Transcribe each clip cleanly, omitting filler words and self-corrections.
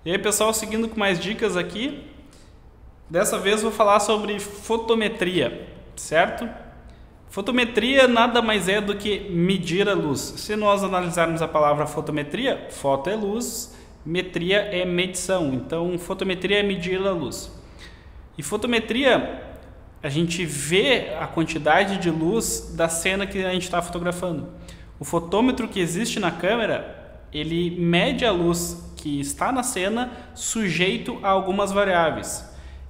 E aí, pessoal, seguindo com mais dicas aqui, dessa vez vou falar sobre fotometria, certo? Fotometria nada mais é do que medir a luz. Se nós analisarmos a palavra fotometria, foto é luz, metria é medição. Então, fotometria é medir a luz. E fotometria, a gente vê a quantidade de luz da cena que a gente está fotografando. O fotômetro que existe na câmera, ele mede a luz que está na cena sujeito a algumas variáveis.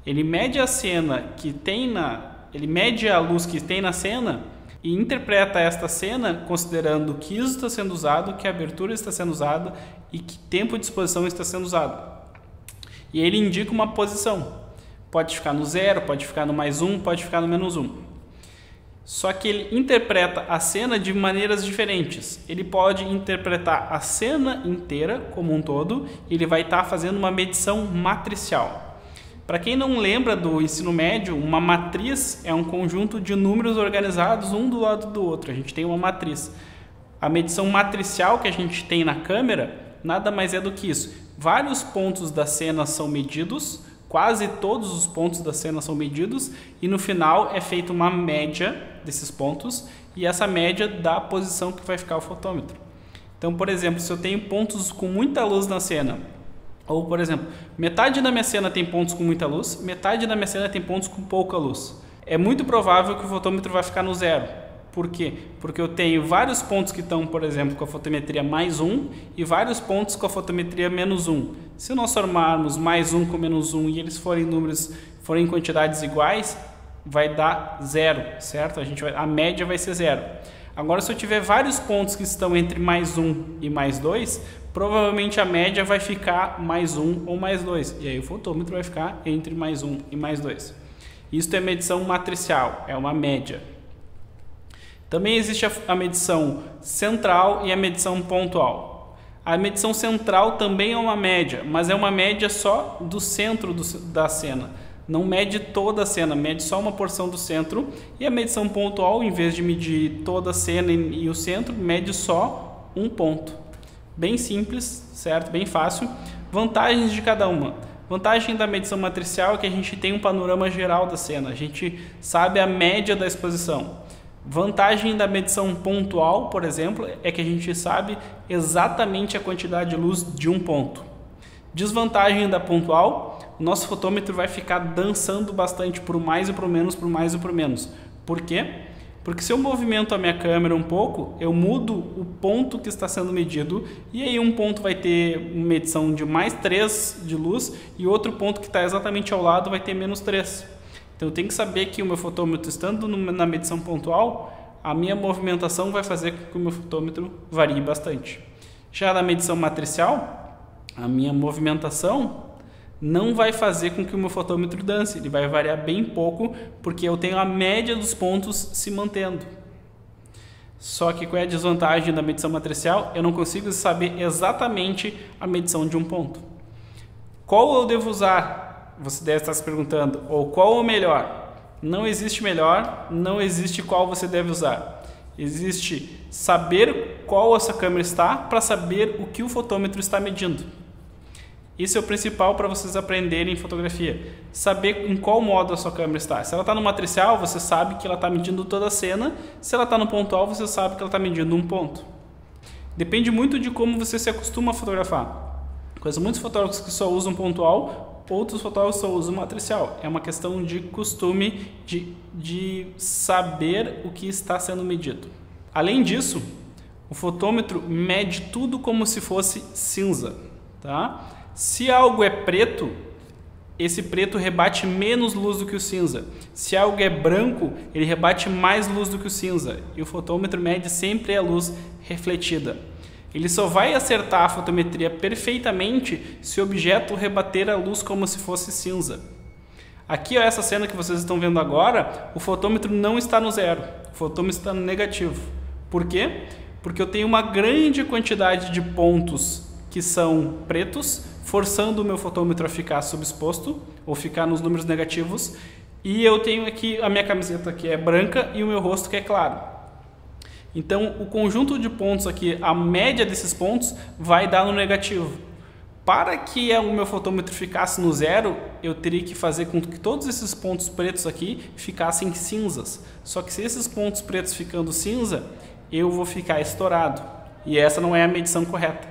Ele mede a cena que tem ele mede a luz que tem na cena e interpreta esta cena considerando que ISO está sendo usado, que abertura está sendo usada e que tempo de exposição está sendo usado. E ele indica uma posição. Pode ficar no 0, pode ficar no +1, pode ficar no -1. Só que ele interpreta a cena de maneiras diferentes. Ele pode interpretar a cena inteira como um todo e ele vai estar fazendo uma medição matricial. Para quem não lembra do ensino médio, uma matriz é um conjunto de números organizados um do lado do outro. A gente tem uma matriz. A medição matricial que a gente tem na câmera nada mais é do que isso. Vários pontos da cena são medidos, quase todos os pontos da cena são medidos e no final é feita uma média desses pontos e essa média dá a posição que vai ficar o fotômetro. Então, por exemplo, se eu tenho pontos com muita luz na cena, ou, por exemplo, metade da minha cena tem pontos com muita luz, metade da minha cena tem pontos com pouca luz. É muito provável que o fotômetro vai ficar no 0. Por quê? Porque eu tenho vários pontos que estão, por exemplo, com a fotometria +1 e vários pontos com a fotometria -1. Se nós formarmos +1 com -1 e eles forem forem quantidades iguais, vai dar 0, certo? A média vai ser 0. Agora, se eu tiver vários pontos que estão entre +1 e +2, provavelmente a média vai ficar +1 ou +2. E aí o fotômetro vai ficar entre +1 e +2. Isso é medição matricial, é uma média. Também existe a medição central e a medição pontual. A medição central também é uma média, mas é uma média só do centro da cena. Não mede toda a cena, mede só uma porção do centro. E a medição pontual, em vez de medir toda a cena e o centro, mede só um ponto. Bem simples, certo? Bem fácil. Vantagens de cada uma. Vantagem da medição matricial é que a gente tem um panorama geral da cena. A gente sabe a média da exposição. Vantagem da medição pontual, por exemplo, é que a gente sabe exatamente a quantidade de luz de um ponto. Desvantagem da pontual, o nosso fotômetro vai ficar dançando bastante por mais e por menos, por mais e por menos. Por quê? Porque se eu movimento a minha câmera um pouco, eu mudo o ponto que está sendo medido e aí um ponto vai ter uma medição de +3 de luz e outro ponto que está exatamente ao lado vai ter -3. Então eu tenho que saber que o meu fotômetro estando na medição pontual, a minha movimentação vai fazer com que o meu fotômetro varie bastante. Já na medição matricial, a minha movimentação não vai fazer com que o meu fotômetro dance, ele vai variar bem pouco, porque eu tenho a média dos pontos se mantendo. Só que qual é a desvantagem da medição matricial? Eu não consigo saber exatamente a medição de um ponto. Qual eu devo usar? Você deve estar se perguntando, ou qual é o melhor? Não existe melhor, não existe qual você deve usar. Existe saber qual essa câmera está para saber o que o fotômetro está medindo. Isso é o principal para vocês aprenderem em fotografia. Saber em qual modo a sua câmera está. Se ela está no matricial, você sabe que ela está medindo toda a cena. Se ela está no pontual, você sabe que ela está medindo um ponto. Depende muito de como você se acostuma a fotografar. Conheço muitos fotógrafos que só usam pontual, outros fotógrafos só usam matricial. É uma questão de costume, de saber o que está sendo medido. Além disso, o fotômetro mede tudo como se fosse cinza, tá? Se algo é preto, esse preto rebate menos luz do que o cinza. Se algo é branco, ele rebate mais luz do que o cinza. E o fotômetro mede sempre a luz refletida. Ele só vai acertar a fotometria perfeitamente se o objeto rebater a luz como se fosse cinza. Aqui, ó, essa cena que vocês estão vendo agora, o fotômetro não está no 0. O fotômetro está no negativo. Por quê? Porque eu tenho uma grande quantidade de pontos que são pretos, forçando o meu fotômetro a ficar subexposto ou ficar nos números negativos, e eu tenho aqui a minha camiseta que é branca e o meu rosto que é claro. Então o conjunto de pontos aqui, a média desses pontos vai dar no negativo. Para que o meu fotômetro ficasse no zero, eu teria que fazer com que todos esses pontos pretos aqui ficassem cinzas. Só que se esses pontos pretos ficando cinza, eu vou ficar estourado. E essa não é a medição correta.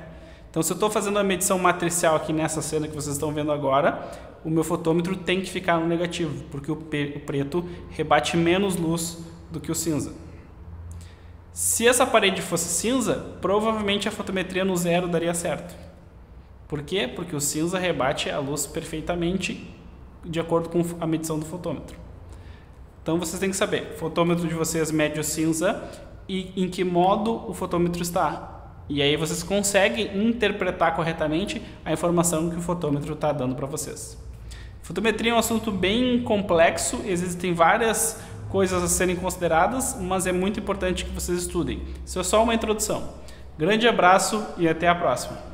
Então, se eu estou fazendo a medição matricial aqui nessa cena que vocês estão vendo agora, o meu fotômetro tem que ficar no negativo, porque o preto rebate menos luz do que o cinza. Se essa parede fosse cinza, provavelmente a fotometria no zero daria certo. Por quê? Porque o cinza rebate a luz perfeitamente de acordo com a medição do fotômetro. Então vocês têm que saber, o fotômetro de vocês mede o cinza e em que modo o fotômetro está. E aí vocês conseguem interpretar corretamente a informação que o fotômetro está dando para vocês. Fotometria é um assunto bem complexo, existem várias coisas a serem consideradas, mas é muito importante que vocês estudem. Isso é só uma introdução. Grande abraço e até a próxima!